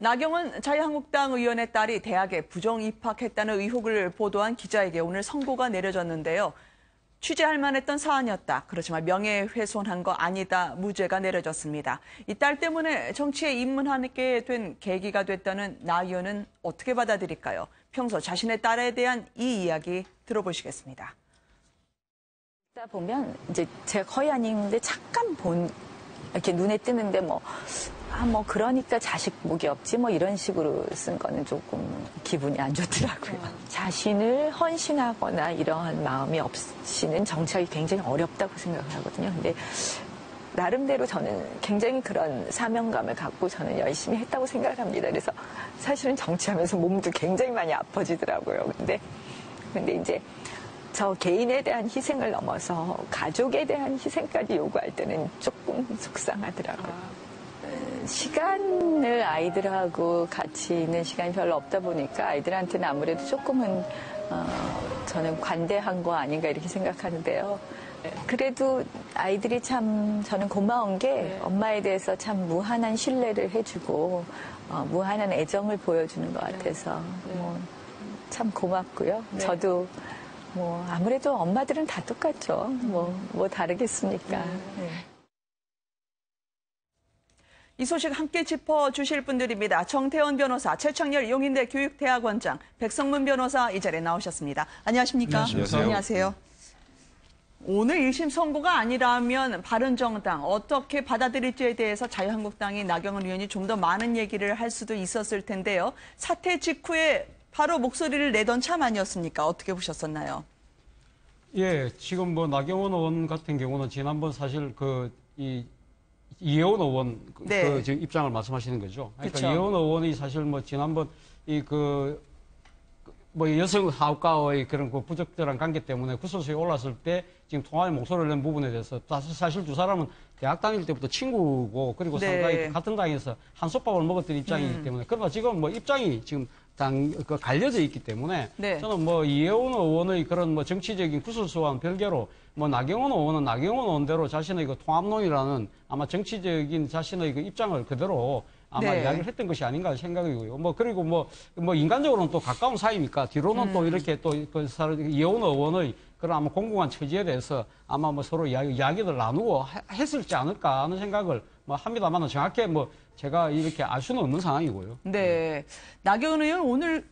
나경원 자유한국당 의원의 딸이 대학에 부정 입학했다는 의혹을 보도한 기자에게 오늘 선고가 내려졌는데요. 취재할 만했던 사안이었다. 그렇지만 명예훼손한 거 아니다. 무죄가 내려졌습니다. 이 딸 때문에 정치에 입문하게 된 계기가 됐다는 나 의원은 어떻게 받아들일까요? 평소 자신의 딸에 대한 이 이야기 들어보시겠습니다. 듣다 보면 이제 제가 거의 아닌데 잠깐 이렇게 눈에 뜨는데 그러니까 자식 목이 없지 이런 식으로 쓴 거는 조금 기분이 안 좋더라고요. 자신을 헌신하거나 이러한 마음이 없이는 정치하기 굉장히 어렵다고 생각을 하거든요. 근데 나름대로 저는 굉장히 그런 사명감을 갖고 저는 열심히 했다고 생각을 합니다. 그래서 사실은 정치하면서 몸도 굉장히 많이 아파지더라고요. 근데 이제 저 개인에 대한 희생을 넘어서 가족에 대한 희생까지 요구할 때는 조금 속상하더라고요. 시간을 아이들하고 같이 있는 시간이 별로 없다 보니까 아이들한테는 아무래도 조금은 저는 관대한 거 아닌가 이렇게 생각하는데요. 그래도 아이들이 참 저는 고마운 게 엄마에 대해서 참 무한한 신뢰를 해주고 무한한 애정을 보여주는 것 같아서 참 고맙고요. 저도 아무래도 엄마들은 다 똑같죠. 뭐 다르겠습니까. 이 소식 함께 짚어주실 분들입니다. 정태원 변호사, 최창렬 용인대 교육대학원장, 백성문 변호사 이 자리에 나오셨습니다. 안녕하십니까? 안녕하세요. 안녕하세요. 오늘 1심 선고가 아니라면 바른정당 어떻게 받아들일지에 대해서 자유한국당이 나경원 의원이 좀 더 많은 얘기를 할 수도 있었을 텐데요. 사퇴 직후에 바로 목소리를 내던 참 아니었습니까? 어떻게 보셨었나요? 예, 지금 나경원 의원 같은 경우는 지난번 사실 이혜원 의원 네. 지금 입장을 말씀하시는 거죠. 그러니까 그쵸. 이혜원 의원이 사실 지난번 여성 사업가의 그런 부적절한 관계 때문에 구설수에 올랐을 때 지금 통화의 목소리를 낸 부분에 대해서 사실 두 사람은 대학 다닐 때부터 친구고 그리고 네. 상당히 같은 당에서 한솥밥을 먹었던 입장이기 때문에 그러나 지금 입장이 지금 갈려져 있기 때문에 네. 저는 이혜원 의원의 그런 정치적인 구설수와는 별개로 나경원 의원은 나경원 의원대로 자신의 통합론이라는 아마 정치적인 자신의 입장을 그대로 아마 네. 이야기를 했던 것이 아닌가 생각이고요. 그리고 인간적으로는 또 가까운 사이니까 뒤로는 또 이렇게 이혜원 의원의 그런 아마 공공한 처지에 대해서 아마 서로 이야기를 나누고 했을지 않을까 하는 생각을 합니다만 정확히 제가 이렇게 알 수는 없는 상황이고요. 네. 나경원 의원 오늘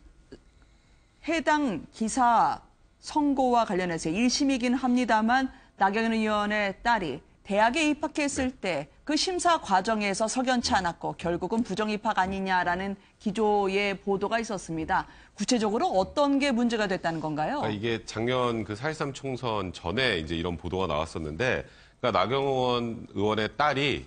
해당 기사 선고와 관련해서 1심이긴 합니다만 나경원 의원의 딸이 대학에 입학했을 때 그 심사 과정에서 석연치 않았고 결국은 부정 입학 아니냐라는 기조의 보도가 있었습니다. 구체적으로 어떤 게 문제가 됐다는 건가요? 이게 작년 4.13 총선 전에 이제 이런 보도가 나왔었는데, 나경원 의원의 딸이,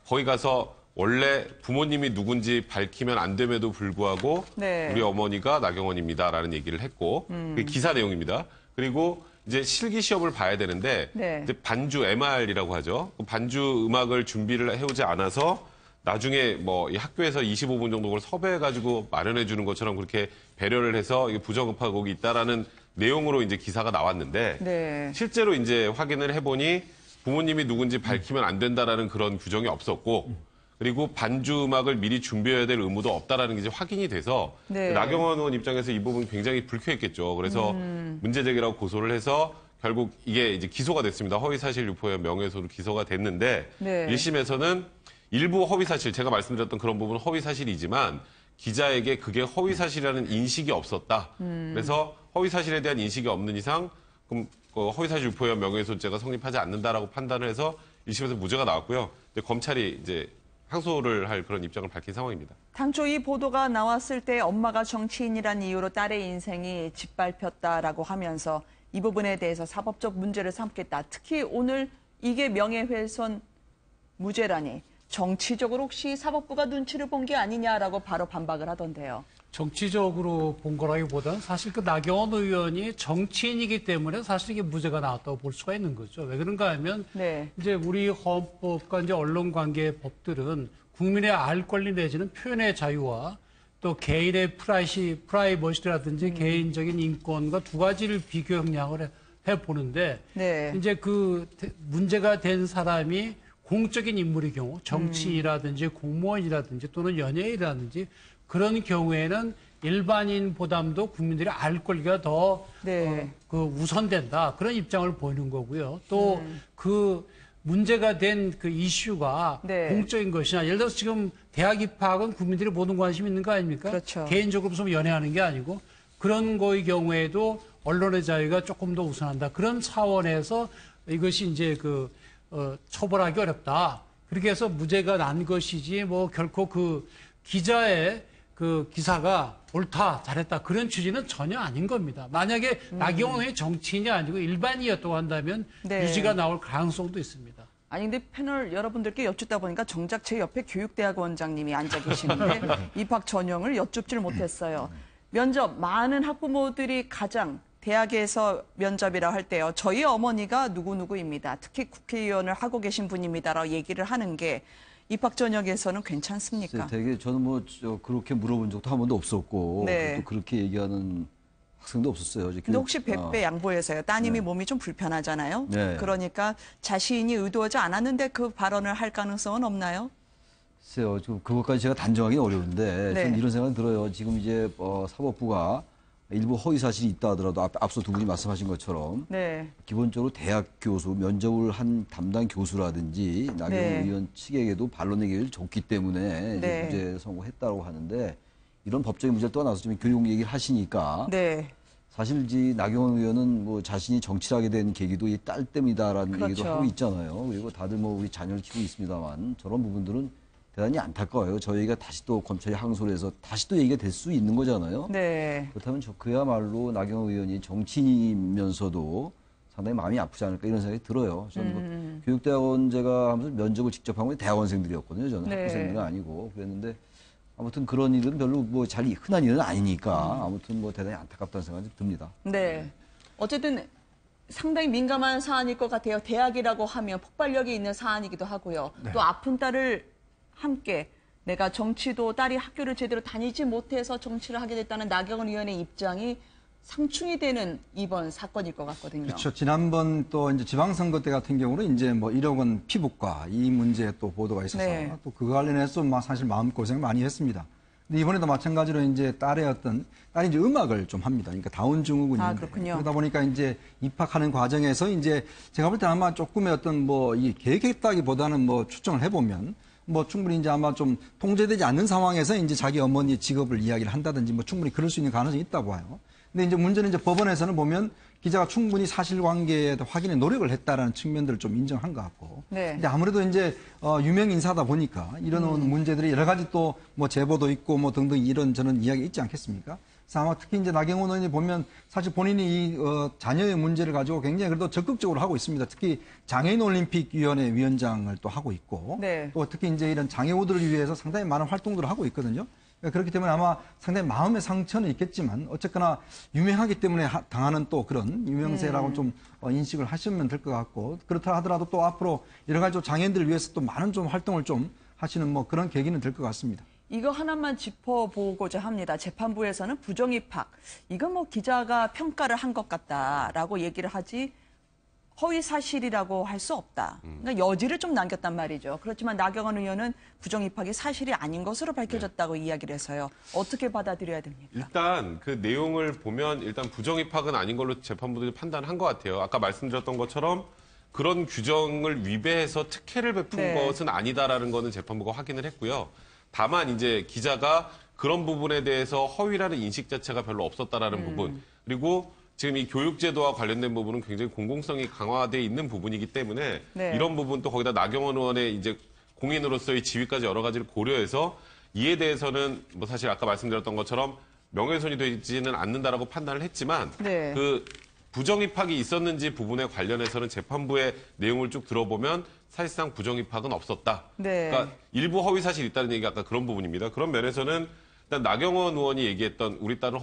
거기 가서 원래 부모님이 누군지 밝히면 안 됨에도 불구하고, 네. 우리 어머니가 나경원입니다라는 얘기를 했고, 그게 기사 내용입니다. 그리고 이제 실기 시험을 봐야 되는데, 네. 이제 반주 MR이라고 하죠. 반주 음악을 준비를 해오지 않아서 나중에 이 학교에서 25분 정도 그걸 섭외해가지고 마련해 주는 것처럼 그렇게 배려를 해서 부정입학이 있다라는 내용으로 이제 기사가 나왔는데, 네. 실제로 이제 확인을 해보니 부모님이 누군지 밝히면 안 된다라는 그런 규정이 없었고, 그리고 반주 음악을 미리 준비해야 될 의무도 없다라는 게 이제 확인이 돼서 네. 나경원 의원 입장에서 이 부분이 굉장히 불쾌했겠죠. 그래서 문제제기라고 고소를 해서 결국 이게 이제 기소가 됐습니다. 허위사실 유포에 명예훼손으로 기소가 됐는데 네. 1심에서는 일부 허위사실, 제가 말씀드렸던 그런 부분은 허위사실이지만 기자에게 그게 허위사실이라는 인식이 없었다. 그래서 허위사실에 대한 인식이 없는 이상 그럼 허위사실 유포에 명예훼손죄가 성립하지 않는다라고 판단을 해서 1심에서 무죄가 나왔고요. 근데 검찰이 이제 항소를 할 그런 입장을 밝힌 상황입니다. 당초 이 보도가 나왔을 때 엄마가 정치인이란 이유로 딸의 인생이 짓밟혔다라고 하면서 이 부분에 대해서 사법적 문제를 삼겠다. 특히 오늘 이게 명예훼손 무죄라니 정치적으로 혹시 사법부가 눈치를 본 게 아니냐라고 바로 반박을 하던데요. 정치적으로 본 거라기보다는 사실 나경원 의원이 정치인이기 때문에 사실 이게 무죄가 나왔다고 볼 수가 있는 거죠. 왜 그런가 하면 네. 이제 우리 헌법과 이제 언론관계 법들은 국민의 알 권리 내지는 표현의 자유와 또 개인의 프라이버시라든지 개인적인 인권과 두 가지를 비교 형량을 해 보는데 네. 이제 문제가 된 사람이 공적인 인물의 경우 정치인이라든지 공무원이라든지 또는 연예인이라든지 그런 경우에는 일반인보다도 국민들이 알 권리가 더 네. 우선된다. 그런 입장을 보이는 거고요. 또 그 문제가 된 그 이슈가 네. 공적인 것이나 예를 들어서 지금 대학 입학은 국민들이 모든 관심이 있는 거 아닙니까? 그렇죠. 개인적으로 무슨 연애하는 게 아니고 그런 거의 경우에도 언론의 자유가 조금 더 우선한다. 그런 차원에서 이것이 이제 처벌하기 어렵다. 그렇게 해서 무죄가 난 것이지 뭐 결코 그 기자의 그 기사가 옳다, 잘했다 그런 취지는 전혀 아닌 겁니다. 만약에 나경원 의원이 정치인이 아니고 일반인이었다고 한다면 네. 유죄가 나올 가능성도 있습니다. 아니 근데 패널 여러분들께 여쭙다 보니까 정작 제 옆에 교육대학원장님이 앉아 계시는데 입학 전형을 여쭙질 못했어요. 면접 많은 학부모들이 가장 대학에서 면접이라 할 때요. 저희 어머니가 누구누구입니다. 특히 국회의원을 하고 계신 분입니다라고 얘기를 하는 게 입학 전형에서는 괜찮습니까? 되게 저는 그렇게 물어본 적도 한 번도 없었고 네. 또 그렇게 얘기하는 학생도 없었어요. 근데 혹시 100배 양보해서요. 따님이 몸이 좀 불편하잖아요. 네. 그러니까 자신이 의도하지 않았는데 그 발언을 할 가능성은 없나요? 글쎄요. 지금 그것까지 제가 단정하기는 어려운데 네. 저는 이런 생각이 들어요. 지금 이제 사법부가 일부 허위 사실이 있다 하더라도 앞서 두 분이 말씀하신 것처럼 네. 기본적으로 대학 교수, 면접을 한 담당 교수라든지 나경원 네. 의원 측에게도 반론의 기회를 줬기 때문에 이제 네. 무죄 선고했다고 하는데 이런 법적인 문제를 떠나서 지금 교육 얘기를 하시니까 네. 사실 나경원 의원은 뭐 자신이 정치를 하게 된 계기도 이 딸 때문이다라는 그렇죠. 얘기도 하고 있잖아요. 그리고 다들 뭐 우리 자녀를 키우고 있습니다만 저런 부분들은 대단히 안타까워요. 저희가 다시 또 검찰이 항소를 해서 다시 또 얘기가 될 수 있는 거잖아요. 네. 그렇다면 그야말로 나경원 의원이 정치인이면서도 상당히 마음이 아프지 않을까 이런 생각이 들어요. 저는 뭐 교육대학원 제가 하면서 면접을 직접 한 건 대학원생들이었거든요. 저는 네. 학부생들은 아니고 그랬는데 아무튼 그런 일은 별로 뭐 잘 흔한 일은 아니니까 아무튼 뭐 대단히 안타깝다는 생각이 듭니다. 네. 어쨌든 상당히 민감한 사안일 것 같아요. 대학이라고 하면 폭발력이 있는 사안이기도 하고요. 또 아픈 딸을 함께 내가 정치도 딸이 학교를 제대로 다니지 못해서 정치를 하게 됐다는 나경원 의원의 입장이 상충이 되는 이번 사건일 것 같거든요. 그렇죠. 지난번 또 이제 지방선거 때 같은 경우는 이제 뭐 1억 원 피부과 이 문제에 또 보도가 있어서 네. 또 그거 관련해서 사실 마음고생 많이 했습니다. 근데 이번에도 마찬가지로 이제 딸이 이제 음악을 좀 합니다. 그러니까 다운 증후군인데. 아, 그렇군요. 그러다 보니까 이제 입학하는 과정에서 이제 제가 볼 때 아마 조금의 어떤 이 계획했다기보다는 추정을 해보면 충분히 이제 아마 좀 통제되지 않는 상황에서 이제 자기 어머니의 직업을 이야기를 한다든지 충분히 그럴 수 있는 가능성이 있다고 해요. 근데 이제 문제는 이제 법원에서는 보면 기자가 충분히 사실관계에 확인에 노력을 했다라는 측면들을 좀 인정한 것 같고. 네. 근데 아무래도 이제 유명 인사다 보니까 이런 문제들이 여러 가지 또 제보도 있고 등등 이런 저는 이야기 있지 않겠습니까? 그래서 아마 특히 이제 나경원 의원이 보면 사실 본인이 이 자녀의 문제를 가지고 굉장히 그래도 적극적으로 하고 있습니다. 특히 장애인 올림픽 위원회 위원장을 또 하고 있고. 네. 또 특히 이제 이런 장애우들을 위해서 상당히 많은 활동들을 하고 있거든요. 그렇기 때문에 아마 상당히 마음의 상처는 있겠지만 어쨌거나 유명하기 때문에 당하는 또 그런 유명세라고 좀 인식을 하시면 될 것 같고 그렇다 하더라도 또 앞으로 여러 가지 장애인들을 위해서 또 많은 좀 활동을 좀 하시는 그런 계기는 될 것 같습니다. 이거 하나만 짚어보고자 합니다. 재판부에서는 부정입학, 이건 기자가 평가를 한 것 같다라고 얘기를 하지 허위 사실이라고 할 수 없다. 그러니까 여지를 좀 남겼단 말이죠. 그렇지만 나경원 의원은 부정입학이 사실이 아닌 것으로 밝혀졌다고 이야기를 해서요. 어떻게 받아들여야 됩니까? 일단 그 내용을 보면 일단 부정입학은 아닌 걸로 재판부들이 판단한 것 같아요. 아까 말씀드렸던 것처럼 그런 규정을 위배해서 특혜를 베푼 네. 것은 아니다라는 거는 재판부가 확인을 했고요. 다만 이제 기자가 그런 부분에 대해서 허위라는 인식 자체가 별로 없었다라는 부분 그리고 지금 이 교육제도와 관련된 부분은 굉장히 공공성이 강화되어 있는 부분이기 때문에 네. 이런 부분도 거기다 나경원 의원의 이제 공인으로서의 지위까지 여러 가지를 고려해서 이에 대해서는 사실 아까 말씀드렸던 것처럼 명예훼손이 되지는 않는다라고 판단을 했지만 네. 그 부정입학이 있었는지 부분에 관련해서는 재판부의 내용을 쭉 들어보면 사실상 부정입학은 없었다. 네. 그러니까 일부 허위 사실이 있다는 얘기가 아까 그런 부분입니다. 그런 면에서는 일단 나경원 의원이 얘기했던 우리 딸은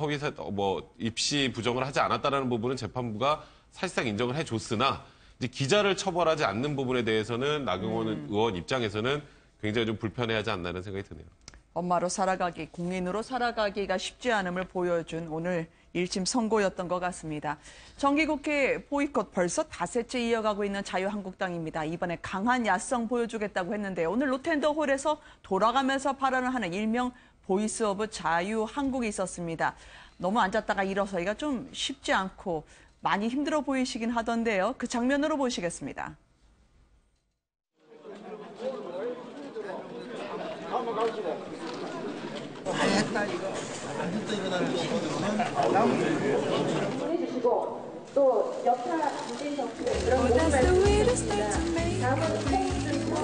입시 부정을 하지 않았다라는 부분은 재판부가 사실상 인정을 해줬으나 이제 기자를 처벌하지 않는 부분에 대해서는 나경원 의원 입장에서는 굉장히 좀 불편해하지 않나는 생각이 드네요. 엄마로 살아가기, 공인으로 살아가기가 쉽지 않음을 보여준 오늘 일심 선고였던 것 같습니다. 정기국회 보이콧 벌써 5째 이어가고 있는 자유한국당입니다. 이번에 강한 야성 보여주겠다고 했는데 오늘 로텐더홀에서 돌아가면서 발언을 하는 일명 보이스 오브 자유한국이 있었습니다. 너무 앉았다가 일어서기가 좀 쉽지 않고 많이 힘들어 보이시긴 하던데요. 그 장면으로 보시겠습니다. 해주시고 또 여타 문재인 정부의 그런 모든 말씀 주셨습니다. 다음은 홍준표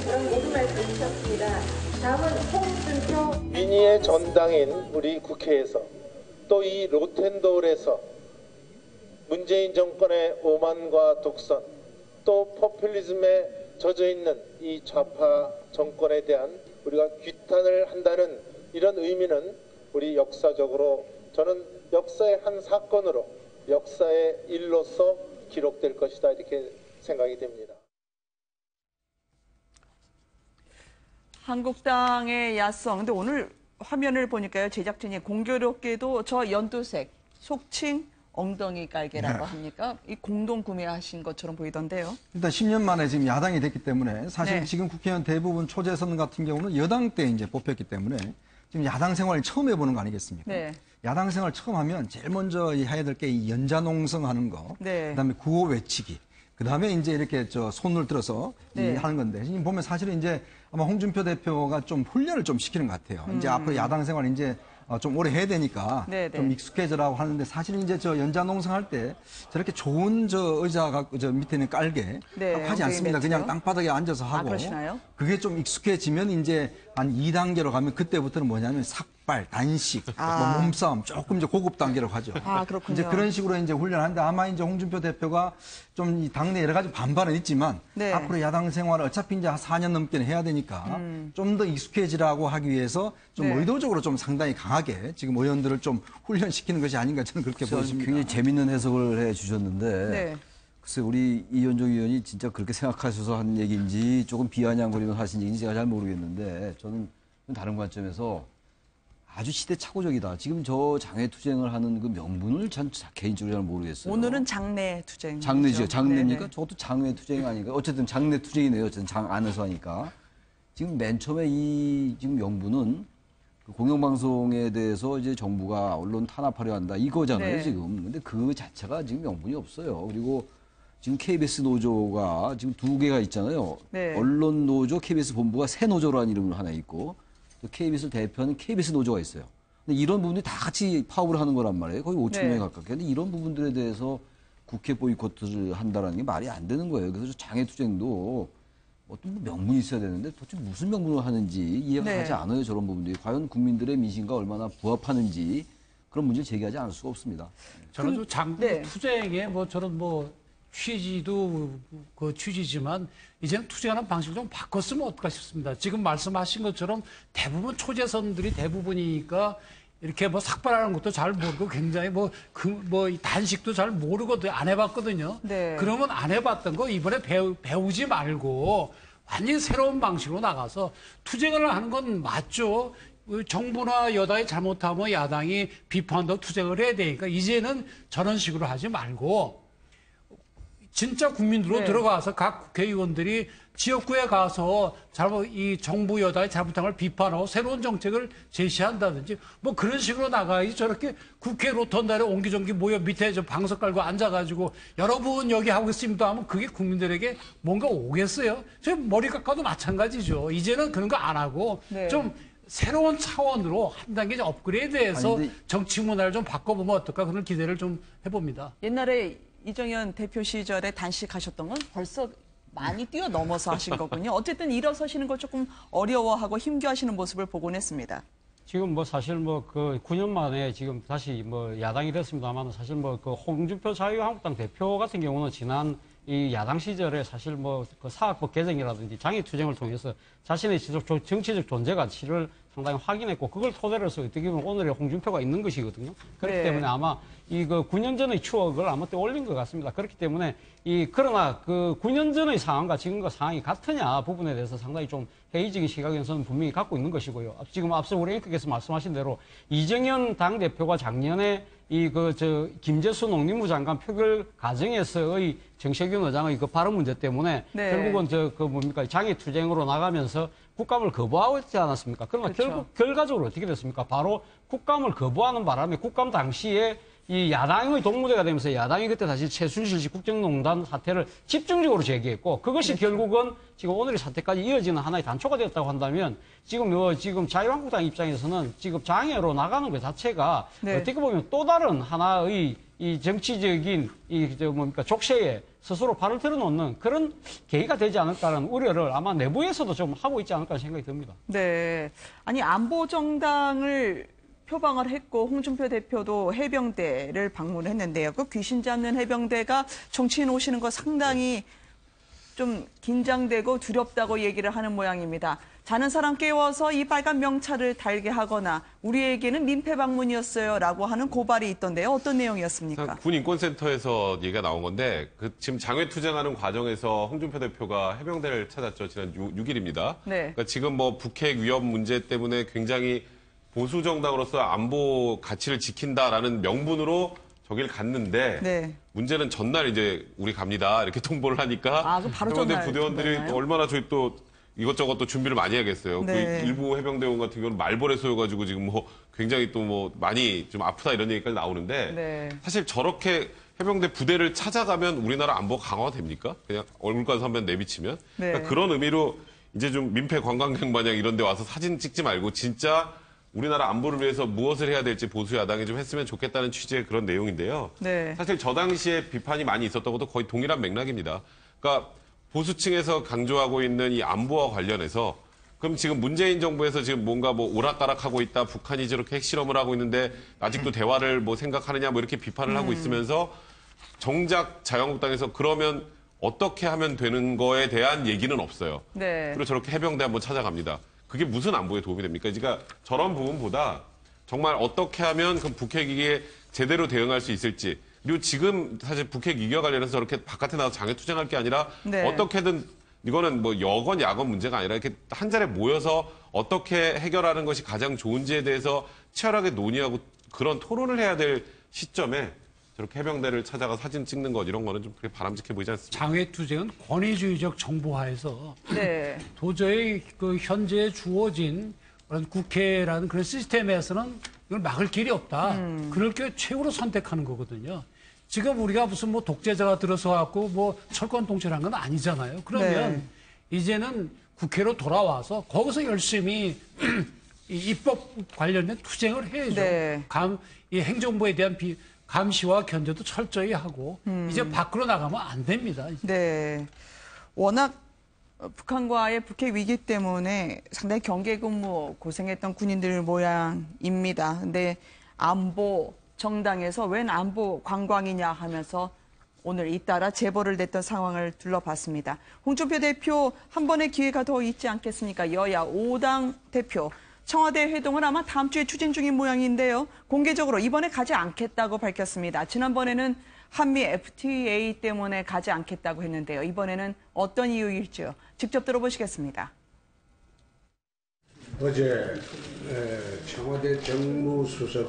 그런 모든 말씀 주셨습니다. 다음은 홍준표 민의의 전당인 우리 국회에서 또 이 로텐도홀에서 문재인 정권의 오만과 독선 또 포퓰리즘에 젖어있는 이 좌파 정권에 대한 우리가 규탄을 한다는 이런 의미는 우리 역사적으로 저는 역사의 한 사건으로 역사의 일로서 기록될 것이다 이렇게 생각이 됩니다. 한국당의 야성. 근데 오늘 화면을 보니까요. 제작진이 공교롭게도 저 연두색, 속칭 엉덩이 깔개라고 합니까? 이 공동 구매하신 것처럼 보이던데요. 일단 10년 만에 지금 야당이 됐기 때문에 사실 네. 지금 국회의원 대부분 초재선 같은 경우는 여당 때 이제 뽑혔기 때문에 지금 야당 생활을 처음 해보는 거 아니겠습니까? 네. 야당 생활 처음 하면 제일 먼저 해야 될 게 이 연자농성 하는 거, 네. 그다음에 구호 외치기, 그다음에 이제 이렇게 손을 들어서 네. 하는 건데 지금 보면 사실은 이제 아마 홍준표 대표가 좀 훈련을 좀 시키는 것 같아요. 이제 앞으로 야당 생활 이제 좀 오래 해야 되니까 네, 네. 좀 익숙해져라고 하는데 사실은 이제 저 연자농성 할 때 저렇게 좋은 저 의자가 저 밑에는 깔게 네, 하지 않습니다. 엉덩이 그냥 매트요? 땅바닥에 앉아서 하고 그러시나요? 그게 좀 익숙해지면 이제 한 2단계로 가면 그때부터는 뭐냐면 삭발, 단식, 뭐 몸싸움 조금 이제 고급 단계로 가죠. 그렇군요. 이제 그런 식으로 이제 훈련하는데 아마 이제 홍준표 대표가 좀 이 당내 여러 가지 반발은 있지만 네. 앞으로 야당 생활을 어차피 이제 한 4년 넘게는 해야 되니까 좀 더 익숙해지라고 하기 위해서 좀 네. 의도적으로 좀 상당히 강하게 지금 의원들을 좀 훈련시키는 것이 아닌가 저는 그렇게 보입니다. 굉장히 재밌는 해석을 해 주셨는데 네. 글쎄 우리 이현종 의원이 진짜 그렇게 생각하셔서 한 얘기인지 조금 비아냥거리면서 하신 얘기인지 제가 잘 모르겠는데 저는 다른 관점에서 아주 시대착오적이다. 지금 저 장외투쟁을 하는 그 명분을 전 개인적으로 잘 모르겠어요. 오늘은 장내 투쟁. 장내죠. 장내입니까? 네네. 저것도 장외투쟁이 아닌가? 어쨌든 장내투쟁이네요. 어쨌든 장 안에서 하니까. 지금 맨 처음에 이 지금 명분은 그 공영방송에 대해서 이제 정부가 언론 탄압하려 한다. 이거잖아요, 네. 지금. 근데 그 자체가 지금 명분이 없어요. 그리고 지금 KBS 노조가 지금 2개가 있잖아요. 네. 언론 노조, KBS 본부가 새 노조라는 이름으로 하나 있고 또 KBS 대표는 KBS 노조가 있어요. 근데 이런 부분들이 다 같이 파업을 하는 거란 말이에요. 거의 5천 네. 명에 가깝게. 근데 이런 부분들에 대해서 국회 보이콧을 한다라는 게 말이 안 되는 거예요. 그래서 장애투쟁도 어떤 명분이 있어야 되는데 도대체 무슨 명분을 하는지 이해가 네. 가지 않아요. 저런 부분들이. 과연 국민들의 민심과 얼마나 부합하는지 그런 문제를 제기하지 않을 수가 없습니다. 저는 좀 장부 네. 투쟁에 뭐 저는 뭐 취지도 그 취지지만 이제는 투쟁하는 방식을 좀 바꿨으면 어떨까 싶습니다. 지금 말씀하신 것처럼 대부분 초재선들이 대부분이니까 이렇게 뭐 삭발하는 것도 잘 모르고 굉장히 뭐 단식도 잘 모르고 안 해봤거든요. 네. 그러면 안 해봤던 거 이번에 배우지 말고 완전히 새로운 방식으로 나가서 투쟁을 하는 건 맞죠. 정부나 여당이 잘못하면 야당이 비판도 투쟁을 해야 되니까 이제는 저런 식으로 하지 말고 진짜 국민들로 네. 들어가서 각 국회의원들이 지역구에 가서 이 정부 여당이 잘못한 걸 비판하고 새로운 정책을 제시한다든지 뭐 그런 식으로 나가야지 저렇게 국회 로턴다에 옹기종기 모여 밑에 저 방석 깔고 앉아가지고 여러분 여기 하고 있습니다 하면 그게 국민들에게 뭔가 오겠어요? 저 머리 깎아도 마찬가지죠. 이제는 그런 거 안 하고 네. 좀 새로운 차원으로 한 단계 업그레이드해서 아니, 근데 정치 문화를 좀 바꿔보면 어떨까 그런 기대를 좀 해봅니다. 옛날에 이정현 대표 시절에 단식하셨던 건 벌써 많이 뛰어넘어서 하신 거군요. 어쨌든 일어서시는 걸 조금 어려워하고 힘겨워하시는 모습을 보곤 했습니다. 지금 뭐 사실 뭐 그 9년 만에 지금 다시 뭐 야당이 됐습니다만 사실 뭐 그 홍준표 자유한국당 대표 같은 경우는 지난 이 야당 시절에 사실 뭐 그 사학법 개정이라든지 장애투쟁을 통해서 자신의 정치적 존재 가치를 상당히 확인했고 그걸 토대로 해서 어떻게 보면 오늘의 홍준표가 있는 것이거든요. 그렇기 때문에 아마 이거 9년 전의 추억을 아마 또 올린 것 같습니다. 그렇기 때문에 그러나 그 9년 전의 상황과 지금과 상황이 같으냐 부분에 대해서 상당히 좀 회의적인 시각에서는 분명히 갖고 있는 것이고요. 지금 앞서 우리 앵커께서 말씀하신 대로 이정현 당대표가 작년에 김재수 농림부 장관 표결 과정에서의 정세균 의장의 그 발언 문제 때문에 결국은 장애 투쟁으로 나가면서 국감을 거부하지 않았습니까? 그러나 결국 결과적으로 어떻게 됐습니까? 바로 국감을 거부하는 바람에 국감 당시에 이 야당의 동무대가 되면서 야당이 그때 다시 최순실 씨 국정농단 사태를 집중적으로 제기했고 그것이 결국은 지금 오늘의 사태까지 이어지는 하나의 단초가 되었다고 한다면 지금 자유한국당 입장에서는 지금 장애로 나가는 것 자체가 어떻게 보면 또 다른 하나의 이 정치적인 족쇄에 스스로 발을 들어놓는 그런 계기가 되지 않을까라는 우려를 아마 내부에서도 좀 하고 있지 않을까 생각이 듭니다. 네. 아니, 안보 정당을 표방을 했고 홍준표 대표도 해병대를 방문했는데요. 그 귀신 잡는 해병대가 정치인 오시는 거 상당히 좀 긴장되고 두렵다고 얘기를 하는 모양입니다. 자는 사람 깨워서 이 빨간 명찰을 달게 하거나 우리에게는 민폐 방문이었어요라고 하는 고발이 있던데요. 어떤 내용이었습니까? 군 인권센터에서 얘기가 나온 건데 지금 장외 투쟁하는 과정에서 홍준표 대표가 해병대를 찾았죠. 지난 6일입니다. 네. 그러니까 지금 북핵 위협 문제 때문에 굉장히 보수 정당으로서 안보 가치를 지킨다라는 명분으로 저길 갔는데 문제는 전날 이제 우리 갑니다 이렇게 통보를 하니까 해병대 부대원들이 또 얼마나 저희 또 이것저것 또 준비를 많이 해야겠어요. 그 일부 해병대원 같은 경우는 말벌에 쏘여가지고 지금 굉장히 또 많이 좀 아프다 이런 얘기까지 나오는데 사실 저렇게 해병대 부대를 찾아가면 우리나라 안보 강화가 됩니까? 그냥 얼굴까지 한번 내비치면 그러니까 그런 의미로 이제 좀 민폐 관광객 마냥 이런 데 와서 사진 찍지 말고 진짜 우리나라 안보를 위해서 무엇을 해야 될지 보수 야당이 좀 했으면 좋겠다는 취지의 그런 내용인데요. 사실 저 당시에 비판이 많이 있었던 것도 거의 동일한 맥락입니다. 그러니까 보수층에서 강조하고 있는 이 안보와 관련해서 그럼 지금 문재인 정부에서 지금 뭔가 오락가락하고 있다. 북한이 저렇게 핵실험을 하고 있는데 아직도 대화를 생각하느냐 이렇게 비판을 하고 있으면서 정작 자유한국당에서 그러면 어떻게 하면 되는 거에 대한 얘기는 없어요. 그리고 저렇게 해병대 한번 찾아갑니다. 그게 무슨 안보에 도움이 됩니까? 그러니까 저런 부분보다 정말 어떻게 하면 그 북핵 위기에 제대로 대응할 수 있을지 그리고 지금 사실 북핵 위기와 관련해서 저렇게 바깥에 나가서 장애 투쟁할 게 아니라 어떻게든 이거는 여건 야건 문제가 아니라 이렇게 한 자리에 모여서 어떻게 해결하는 것이 가장 좋은지에 대해서 치열하게 논의하고 그런 토론을 해야 될 시점에 저렇게 해병대를 찾아가 사진 찍는 것 이런 거는 좀 그렇게 바람직해 보이지 않습니다. 장외투쟁은 권위주의적 정부화에서 도저히 그 현재 주어진 그런 국회라는 그런 시스템에서는 이걸 막을 길이 없다. 그럴 게 최후로 선택하는 거거든요. 지금 우리가 무슨 독재자가 들어서 갖고 철권 통치를 한 건 아니잖아요. 그러면 이제는 국회로 돌아와서 거기서 열심히 이 입법 관련된 투쟁을 해야죠. 이 행정부에 대한 감시와 견제도 철저히 하고 이제 밖으로 나가면 안 됩니다. 이제. 워낙 북한과의 북핵 위기 때문에 상당히 경계 근무 고생했던 군인들 모양입니다. 근데 안보 정당에서 웬 안보 관광이냐 하면서 오늘 잇따라 제보를 냈던 상황을 둘러봤습니다. 홍준표 대표 한 번의 기회가 더 있지 않겠습니까? 여야 5당 대표. 청와대 회동을 아마 다음 주에 추진 중인 모양인데요. 공개적으로 이번에 가지 않겠다고 밝혔습니다. 지난번에는 한미 FTA 때문에 가지 않겠다고 했는데요. 이번에는 어떤 이유일지요? 직접 들어보시겠습니다. 어제 청와대 정무수석께서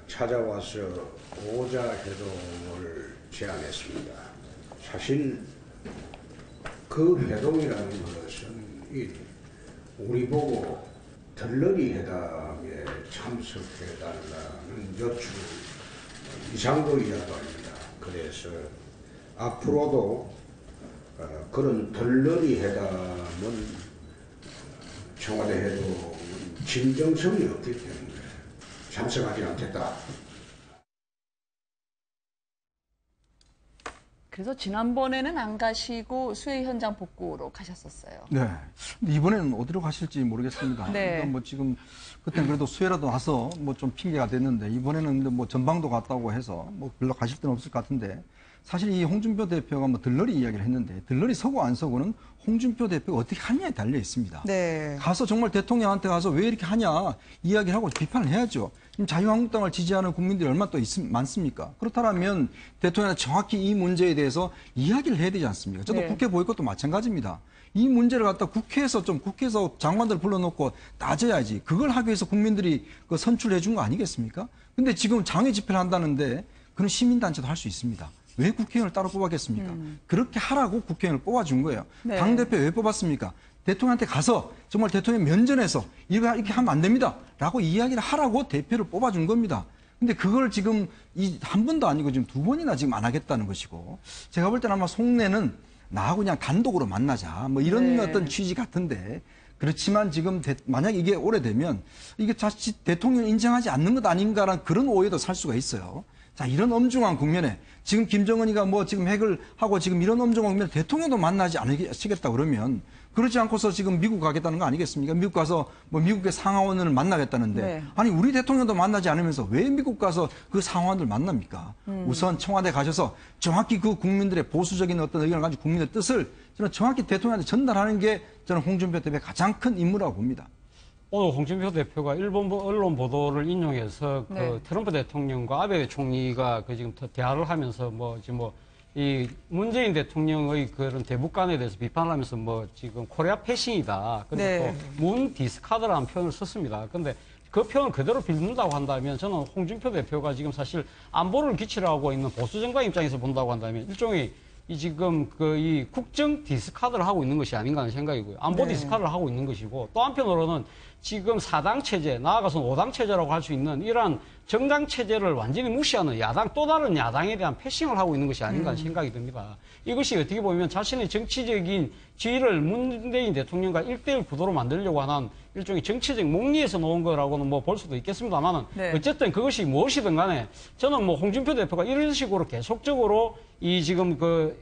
찾아와서 5자 회동을 제안했습니다. 사실 그 회동이라는 것은 우리 보고 덜러리 회담에 참석해달라는 요청 이상도이라고 합니다. 그래서 앞으로도 그런 덜러리 회담은 청와대 회동은 진정성이 없기 때문에 참석하지 않겠다. 그래서 지난번에는 안 가시고 수해 현장 복구로 가셨었어요. 네. 근데 이번에는 어디로 가실지 모르겠습니다. 그러니까 지금 그때는 그래도 수해라도 와서 좀 핑계가 됐는데 이번에는 전방도 갔다고 해서 별로 가실 데는 없을 것 같은데 사실 이 홍준표 대표가 뭐 들러리 이야기를 했는데 들러리 서고 안 서고는 홍준표 대표가 어떻게 하냐에 달려 있습니다. 네. 가서 정말 대통령한테 가서 왜 이렇게 하냐 이야기를 하고 비판을 해야죠. 지금 자유한국당을 지지하는 국민들이 얼마나 또 많습니까? 그렇다면 대통령한테 정확히 이 문제에 대해서 이야기를 해야 되지 않습니까? 저도 네. 국회 보이콧도 마찬가지입니다. 이 문제를 갖다 국회에서 장관들 불러놓고 따져야지. 그걸 하기 위해서 국민들이 그 선출해 준 거 아니겠습니까? 근데 지금 장외 집회를 한다는데 그런 시민단체도 할 수 있습니다. 왜 국회의원을 따로 뽑았겠습니까? 그렇게 하라고 국회의원을 뽑아준 거예요. 네. 당대표 왜 뽑았습니까? 대통령한테 가서 정말 대통령 면전에서 이렇게 하면 안 됩니다. 라고 이야기를 하라고 대표를 뽑아준 겁니다. 근데 그걸 지금 한 번도 아니고 지금 두 번이나 지금 안 하겠다는 것이고 제가 볼 때는 아마 속내는 나하고 그냥 단독으로 만나자 뭐 이런 네. 어떤 취지 같은데 그렇지만 지금 만약 이게 오래되면 이게 자칫 대통령을 인정하지 않는 것 아닌가라는 그런 오해도 살 수가 있어요. 자, 이런 엄중한 국면에 지금 김정은이가 뭐 지금 핵을 하고 지금 이런 엄중한 국면에 대통령도 만나지 않으시겠다 그러면 그러지 않고서 지금 미국 가겠다는 거 아니겠습니까? 미국 가서 뭐 미국의 상하원을 만나겠다는데 네. 아니 우리 대통령도 만나지 않으면서 왜 미국 가서 그 상하원을 만납니까? 우선 청와대 가셔서 정확히 그 국민들의 보수적인 어떤 의견을 가지고 국민의 뜻을 저는 정확히 대통령한테 전달하는 게 저는 홍준표 대표의 가장 큰 임무라고 봅니다. 오늘 홍준표 대표가 일본 언론 보도를 인용해서 그 네. 트럼프 대통령과 아베 총리가 그 지금 대화를 하면서 뭐 지금 이 문재인 대통령의 그런 대북관에 대해서 비판을 하면서 뭐 지금 코리아 패싱이다. 그리고 네. 또 문 디스카드라는 표현을 썼습니다. 근데 그 표현을 그대로 빌는다고 한다면 저는 홍준표 대표가 지금 사실 안보를 기치를 하고 있는 보수 정당 입장에서 본다고 한다면 일종의 이 지금 이 국정 디스카드를 하고 있는 것이 아닌가 하는 생각이고요. 안보 네. 디스카드를 하고 있는 것이고 또 한편으로는 지금 4당 체제, 나아가서는 5당 체제라고 할 수 있는 이러한 정당 체제를 완전히 무시하는 또 다른 야당에 대한 패싱을 하고 있는 것이 아닌가 하는 생각이 듭니다. 이것이 어떻게 보면 자신의 정치적인 지위를 문재인 대통령과 1대1 구도로 만들려고 하는 일종의 정치적 목리에서 놓은 거라고는 뭐 볼 수도 있겠습니다만은 네. 어쨌든 그것이 무엇이든 간에 저는 뭐 홍준표 대표가 이런 식으로 계속적으로 이 지금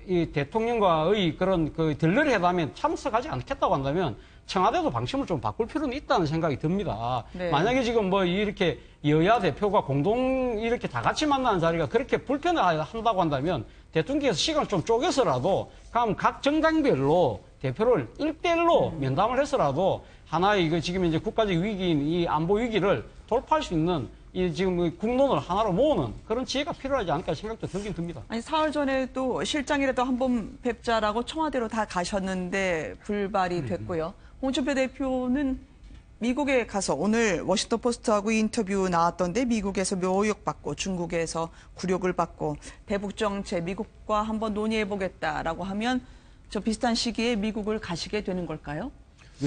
이 대통령과의 그런 들러리 회담에 참석하지 않겠다고 한다면 청와대도 방침을 좀 바꿀 필요는 있다는 생각이 듭니다. 네. 만약에 지금 이렇게 여야 대표가 공동 이렇게 다 같이 만나는 자리가 그렇게 불편하다고 한다면 대통령께서 시간을 좀 쪼개서라도 그럼 각 정당별로 대표를 1대1로 면담을 해서라도 하나의 지금 이제 국가적 위기인 이 안보 위기를 돌파할 수 있는 이 지금 국론을 하나로 모으는 그런 지혜가 필요하지 않을까 생각도 들긴 듭니다. 아니 사흘 전에도 실장이라도 한번 뵙자라고 청와대로 다 가셨는데 불발이 됐고요. 홍준표 대표는 미국에 가서 오늘 워싱턴 포스트하고 인터뷰 나왔던데 미국에서 모욕받고 중국에서 굴욕을 받고 대북 정책 미국과 한번 논의해보겠다라고 하면 저 비슷한 시기에 미국을 가시게 되는 걸까요?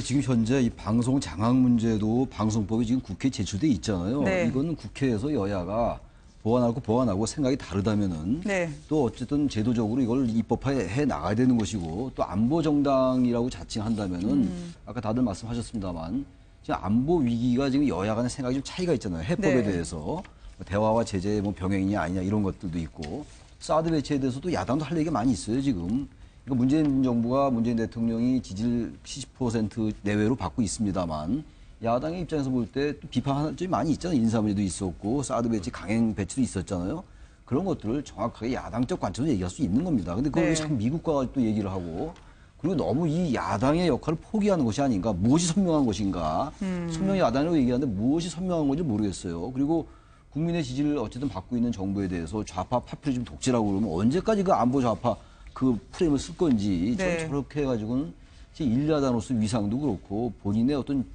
지금 현재 이 방송 장악 문제도 방송법이 지금 국회에 제출돼 있잖아요. 네. 이거는 국회에서 여야가 보완하고 생각이 다르다면은 네. 또 어쨌든 제도적으로 이걸 입법해 나가야 되는 것이고 또 안보 정당이라고 자칭한다면은 아까 다들 말씀하셨습니다만 지금 안보 위기가 지금 여야 간의 생각이 좀 차이가 있잖아요. 해법에 네. 대해서 뭐 대화와 제재의 병행이냐 아니냐 이런 것들도 있고 사드 배치에 대해서도 야당도 할 얘기가 많이 있어요 지금. 그러니까 문재인 정부가 문재인 대통령이 지지를 70% 내외로 받고 있습니다만 야당의 입장에서 볼 때 비판할 점이 많이 있잖아요. 인사 문제도 있었고 사드 배치 강행 배치도 있었잖아요. 그런 것들을 정확하게 야당적 관점으로 얘기할 수 있는 겁니다. 근데 그걸 네. 왜 자꾸 미국과 또 얘기를 하고 그리고 너무 이 야당의 역할을 포기하는 것이 아닌가. 무엇이 선명한 것인가. 선명히 야당이라고 얘기하는데 무엇이 선명한 건지 모르겠어요. 그리고 국민의 지지를 어쨌든 받고 있는 정부에 대해서 좌파 파퓰리즘 독재라고 그러면 언제까지 그 안보 좌파 그 프레임을 쓸 건지 네. 저렇게 해가지고는 일 야당으로서 위상도 그렇고 본인의 어떤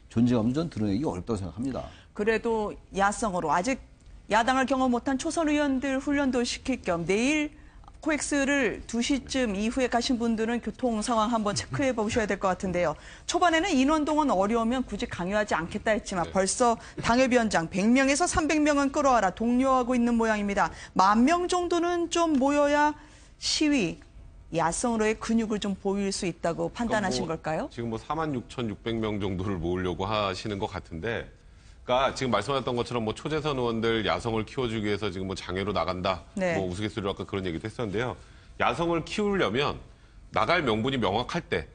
존재감도 전 드러내기 어렵다고 생각합니다. 그래도 야성으로 아직 야당을 경험 못한 초선 의원들 훈련도 시킬 겸 내일 코엑스를 2시쯤 이후에 가신 분들은 교통 상황 한번 체크해 보셔야 될 것 같은데요. 초반에는 인원동원 어려우면 굳이 강요하지 않겠다 했지만 벌써 당협위원장 100명에서 300명은 끌어와라 독려하고 있는 모양입니다. 10,000명 정도는 좀 모여야 시위, 야성으로의 근육을 좀 보일 수 있다고 판단하신 걸까요? 지금 46,600명 정도를 모으려고 하시는 것 같은데, 그러니까 지금 말씀하셨던 것처럼 초재선 의원들 야성을 키워주기 위해서 지금 장애로 나간다, 네. 우스갯소리로 아까 그런 얘기도 했었는데요. 야성을 키우려면 나갈 명분이 명확할 때,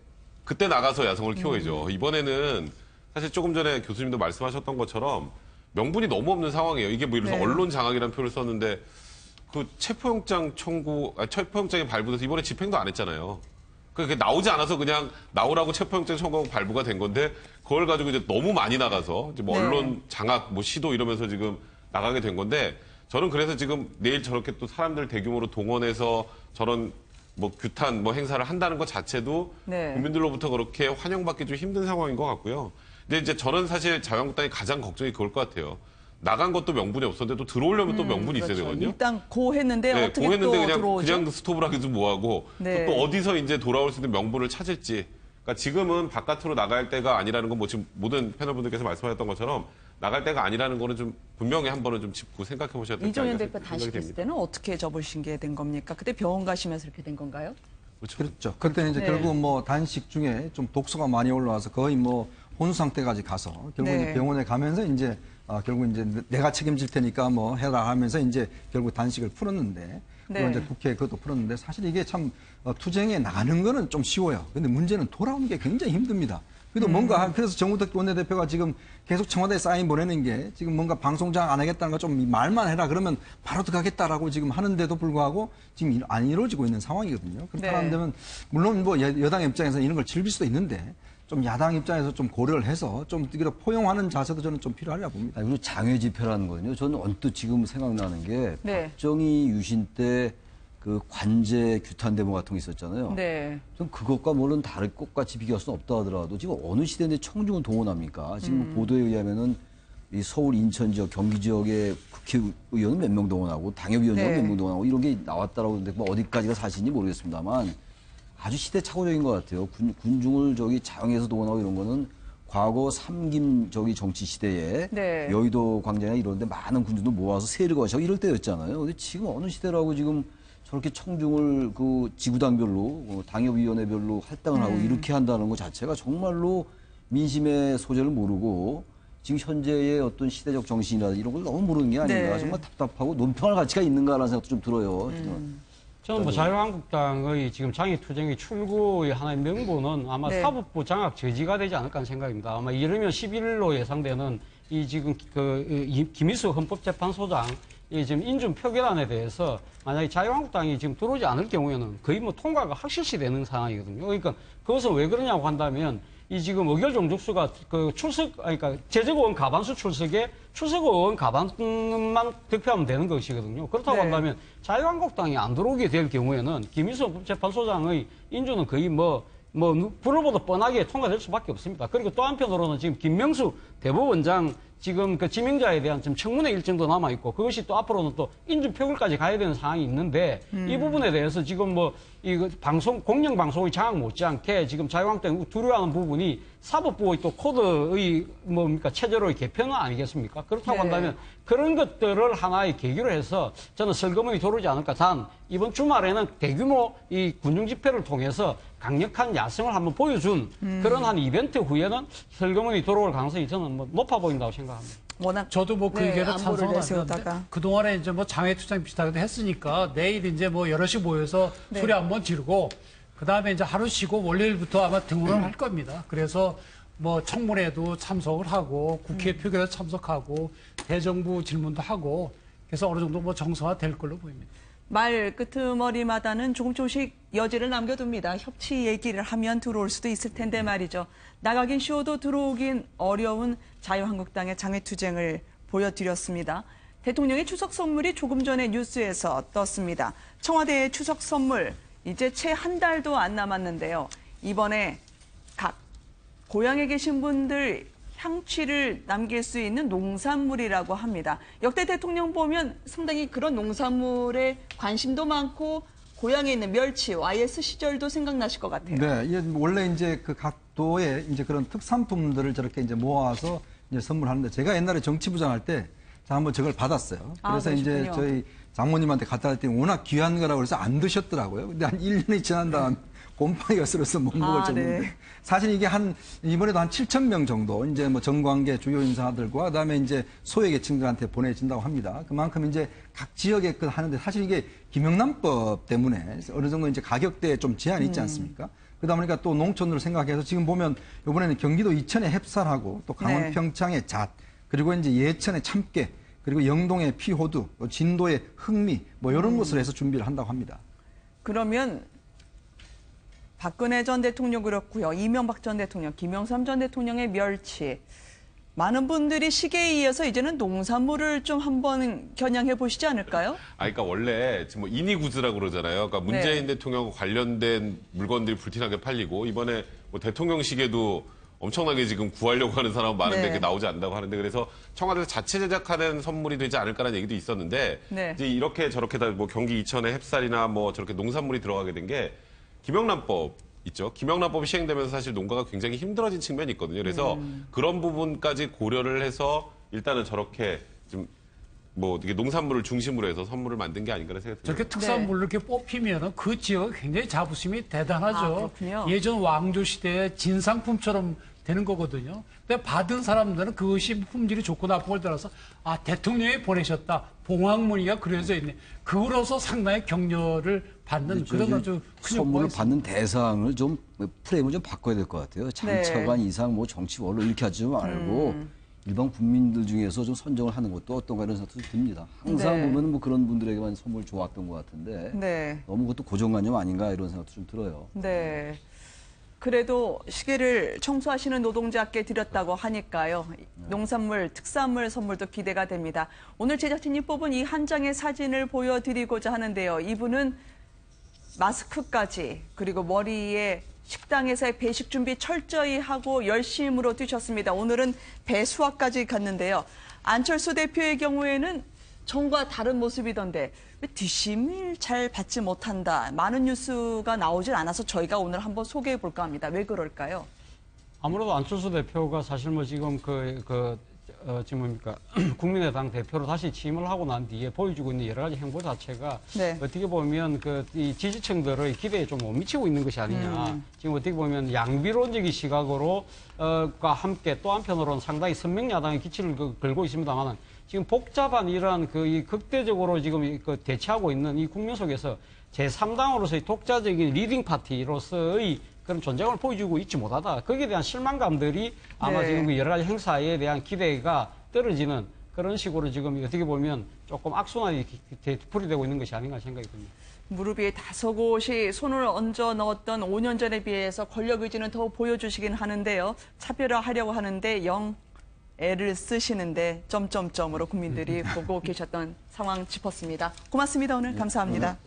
그때 나가서 야성을 키워야죠. 이번에는 사실 조금 전에 교수님도 말씀하셨던 것처럼 명분이 너무 없는 상황이에요. 이게 예를 들어서 네. 언론 장악이라는 표현을 썼는데 그 체포영장 체포영장이 발부돼서 이번에 집행도 안 했잖아요. 그게 나오지 않아서 그냥 나오라고 체포영장 청구하고 발부가 된 건데 그걸 가지고 이제 너무 많이 나가서 이제 뭐 네. 언론 장악, 뭐 시도 이러면서 지금 나가게 된 건데 저는 그래서 지금 내일 저렇게 또 사람들 대규모로 동원해서 저런 뭐 규탄 뭐 행사를 한다는 것 자체도 네. 국민들로부터 그렇게 환영받기 좀 힘든 상황인 것 같고요. 근데 이제 저는 사실 자유한국당이 가장 걱정이 그걸 것 같아요. 나간 것도 명분이 없었는데 또 들어오려면 또 명분이 있어야 되거든요. 일단 고했는데 네, 어떻게 고했는데 또 그냥 들어오죠? 그냥 스톱을 하기도 뭐하고 네. 또 어디서 이제 돌아올 수 있는 명분을 찾을지. 그러니까 지금은 바깥으로 나갈 때가 아니라는 건 뭐 지금 모든 패널분들께서 말씀하셨던 것처럼 나갈 때가 아니라는 거는 좀 분명히 한 번은 좀 짚고 생각해 보셔야 될 것 이종현 같아요. 대표 단식했을 때는 어떻게 접으신 게 된 겁니까? 그때 병원 가시면서 이렇게 된 건가요? 그렇죠. 그때는 이제 네. 결국 뭐 단식 중에 좀 독소가 많이 올라와서 거의 뭐 혼수 상태까지 가서 결국 네. 이제 병원에 가면서 이제 결국 이제 내가 책임질 테니까 뭐 해라 하면서 이제 결국 단식을 풀었는데 그리고 네. 이제 국회에 그것도 풀었는데 사실 이게 참 투쟁에 나가는 거는 좀 쉬워요. 근데 문제는 돌아오는 게 굉장히 힘듭니다. 그래도 뭔가 그래서 정우택 원내대표가 지금 계속 청와대에 사인 보내는 게 지금 뭔가 방송장 안 하겠다는 거 좀 말만 해라 그러면 바로 들어가겠다라고 지금 하는데도 불구하고 지금 안 이루어지고 있는 상황이거든요. 그렇게 네. 한다면 물론 뭐 여당 입장에서 이런 걸 즐길 수도 있는데 좀 야당 입장에서 좀 고려를 해서 좀 포용하는 자세도 저는 좀 필요하리라 봅니다. 아니, 그리고 장외 집회라는 거는요. 저는 언뜻 지금 생각나는 게 네. 박정희 유신 때 그 관제 규탄 데모 같은 거 있었잖아요. 네. 전 그것과 물론 다를 것 같이 비교할 수는 없다 하더라도 지금 어느 시대인데 청중을 동원합니까? 지금 보도에 의하면은 이 서울, 인천 지역, 경기 지역의 국회의원은 몇 명 동원하고 당협위원장 네. 몇 명 동원하고 이런 게 나왔다라고 하는데 뭐 어디까지가 사실인지 모르겠습니다만 아주 시대착오적인 것 같아요. 군중을 저기 자영에서 동원하고 이런 거는 과거 삼김 저기 정치 시대에 네. 여의도 광장이나 이런 데 많은 군중들 모아서 세를 거시고 이럴 때였잖아요. 근데 지금 어느 시대라고 지금 저렇게 청중을 그 지구당별로 당협위원회별로 할당을 하고 이렇게 한다는 것 자체가 정말로 민심의 소재를 모르고 지금 현재의 어떤 시대적 정신이라든지 이런 걸 너무 모르는 게 아닌가. 네. 정말 답답하고 논평할 가치가 있는가라는 생각도 좀 들어요. 저는 뭐 자유한국당의 지금 장애투쟁의 출구의 하나의 명분은 아마 네. 사법부 장악 저지가 되지 않을까 하는 생각입니다. 아마 이르면 11일로 예상되는 이 지금 김희수 헌법재판소장 이 지금 인준 표결안에 대해서 만약에 자유한국당이 지금 들어오지 않을 경우에는 거의 뭐 통과가 확실시 되는 상황이거든요. 그러니까 그것은 왜 그러냐고 한다면 이 지금 의결 종족수가 그 그러니까 재적의원 가반수 출석에 출석의원 가반만 득표하면 되는 것이거든요. 그렇다고 네. 한다면 자유한국당이 안 들어오게 될 경우에는 김희수 헌법재판소장의 인준은 거의 뭐 불을 보듯 뻔하게 통과될 수밖에 없습니다. 그리고 또 한편으로는 지금 김명수 대법원장 지금 그 지명자에 대한 지금 청문회 일정도 남아있고 그것이 또 앞으로는 또 인준 표결까지 가야 되는 상황이 있는데 이 부분에 대해서 지금 뭐 이거 공영방송의 장악 못지않게 지금 자유한국당이 두려워하는 부분이 사법부의 또 코드의 뭡니까 체제로의 개편은 아니겠습니까? 그렇다고 네. 한다면 그런 것들을 하나의 계기로 해서 저는 설거문이 들어오지 않을까. 단 이번 주말에는 대규모 이 군중 집회를 통해서 강력한 야성을 한번 보여준 그런 한 이벤트 후에는 설거문이 들어올 가능성이 저는 뭐 높아 보인다고 생각합니다. 워낙 저도 뭐 그 네, 의견에 안보를 찬성은 안 내세우다가. 하는데 그동안에 이제 뭐 장애투쟁 비슷하게 했으니까 내일 이제 뭐 여럿이 모여서 네. 소리 한번 지르고 그다음에 이제 하루 쉬고 월요일부터 아마 등원을 할 겁니다. 그래서 뭐 청문회도 참석을 하고 국회 표결에 참석하고 대정부 질문도 하고 그래서 어느 정도 뭐 정서화 될 걸로 보입니다. 말 끄트머리마다는 조금씩 여지를 남겨둡니다. 협치 얘기를 하면 들어올 수도 있을 텐데 말이죠. 나가긴 쉬워도 들어오긴 어려운 자유한국당의 장외투쟁을 보여드렸습니다. 대통령의 추석 선물이 조금 전에 뉴스에서 떴습니다. 청와대의 추석 선물 이제 채 한 달도 안 남았는데요. 이번에 각 고향에 계신 분들 향취를 남길 수 있는 농산물이라고 합니다. 역대 대통령 보면 상당히 그런 농산물에 관심도 많고 고향에 있는 멸치, YS 시절도 생각나실 것 같아요. 네, 이게 원래 이제 그 각 도의 이제 그런 특산품들을 저렇게 이제 모아서 이제 선물하는데 제가 옛날에 정치부장 할 때 한번 저걸 받았어요. 아, 그래서 이제 그러셨군요. 저희 장모님한테 갖다 할 때 워낙 귀한 거라고 그래서 안 드셨더라고요. 근데 한 1년이 지난 다음 곰팡이가 쓸어서 못 먹을 정도인데 네. 사실 이게 이번에도 한 7,000명 정도 이제 뭐 정관계 주요 인사들과 그다음에 이제 소외계층들한테 보내진다고 합니다. 그만큼 이제 각 지역에 그 하는데 사실 이게 김영란법 때문에 어느 정도 이제 가격대에 좀 제한이 있지 않습니까? 그러다 보니까 또 농촌으로 생각해서 지금 보면 이번에는 경기도 이천의 햅쌀하고 또 강원 네. 평창의 잣 그리고 이제 예천의 참깨 그리고 영동의 피호두, 또 진도의 흥미 뭐 이런 것을 해서 준비를 한다고 합니다. 그러면 박근혜 전 대통령 그렇고요. 이명박 전 대통령, 김영삼 전 대통령의 멸치. 많은 분들이 시계에 이어서 이제는 농산물을 좀 한번 겨냥해 보시지 않을까요? 그러니까 원래 지금 뭐 인이구즈라고 그러잖아요. 그러니까 문재인 네. 대통령과 관련된 물건들이 불티나게 팔리고 이번에 뭐 대통령 시계도 엄청나게 지금 구하려고 하는 사람은 많은데 네. 그게 나오지 않는다고 하는데 그래서 청와대에서 자체 제작하는 선물이 되지 않을까라는 얘기도 있었는데 네. 이제 이렇게 저렇게 다 뭐 경기 이천의 햅쌀이나 뭐 저렇게 농산물이 들어가게 된 게 김영란법 있죠. 김영란법이 시행되면서 사실 농가가 굉장히 힘들어진 측면이 있거든요. 그래서 그런 부분까지 고려를 해서 일단은 저렇게 좀 뭐 이게 농산물을 중심으로 해서 선물을 만든 게 아닌가 생각이 듭니다. 저렇게 특산물로 이렇게 뽑히면 그 지역은 굉장히 자부심이 대단하죠. 아, 그렇군요. 예전 왕조 시대의 진상품처럼 되는 거거든요. 근데 받은 사람들은 그것이 품질이 좋고 나쁜 걸 따라서 아 대통령이 보내셨다. 봉황무늬가 그려져 있네. 그로서 상당히 격려를 받는 그런 아주 큰 선물을 효과가 받는 대상을 좀 프레임을 좀 바꿔야 될 것 같아요. 장차관 이상 뭐 정치 원로 이렇게 하지 말고 일반 국민들 중에서 좀 선정을 하는 것도 어떤가 이런 생각도 듭니다. 항상 네. 보면 뭐 그런 분들에게만 선물 좋았던 것 같은데 네. 너무 그것도 고정관념 아닌가 이런 생각도 좀 들어요. 네. 그래도 시계를 청소하시는 노동자께 드렸다고 하니까요. 농산물, 특산물 선물도 기대가 됩니다. 오늘 제작진이 뽑은 이 한 장의 사진을 보여드리고자 하는데요. 이분은 마스크까지 그리고 머리에 식당에서의 배식 준비 철저히 하고 열심으로 뛰셨습니다. 오늘은 배수학까지 갔는데요. 안철수 대표의 경우에는 전과 다른 모습이던데 왜 뒷심을 잘 받지 못한다. 많은 뉴스가 나오질 않아서 저희가 오늘 한번 소개해 볼까 합니다. 왜 그럴까요? 아무래도 안철수 대표가 사실 뭐 지금 지금 뭡니까 국민의당 대표로 다시 취임을 하고 난 뒤에 보여주고 있는 여러 가지 행보 자체가 네. 어떻게 보면 이 지지층들의 기대에 좀 못 미치고 있는 것이 아니냐. 지금 어떻게 보면 양비론적인 시각으로 과 함께 또 한편으로는 상당히 선명야당의 기치를 걸고 있습니다만은 지금 복잡한 이러한 이 극대적으로 지금 대치하고 있는 이 국면 속에서 제3당으로서의 독자적인 리딩 파티로서의 그런 존재감을 보여주고 있지 못하다. 거기에 대한 실망감들이 아마 네. 지금 여러 가지 행사에 대한 기대가 떨어지는 그런 식으로 지금 어떻게 보면 조금 악순환이 풀이되고 있는 것이 아닌가 생각이 듭니다. 무릎 위에 다소곳이 손을 얹어 넣었던 5년 전에 비해서 권력 의지는 더 보여주시긴 하는데요. 차별화하려고 하는데 영 애를 쓰시는데 점점점으로 국민들이 보고 계셨던 상황 짚었습니다. 고맙습니다. 오늘 감사합니다.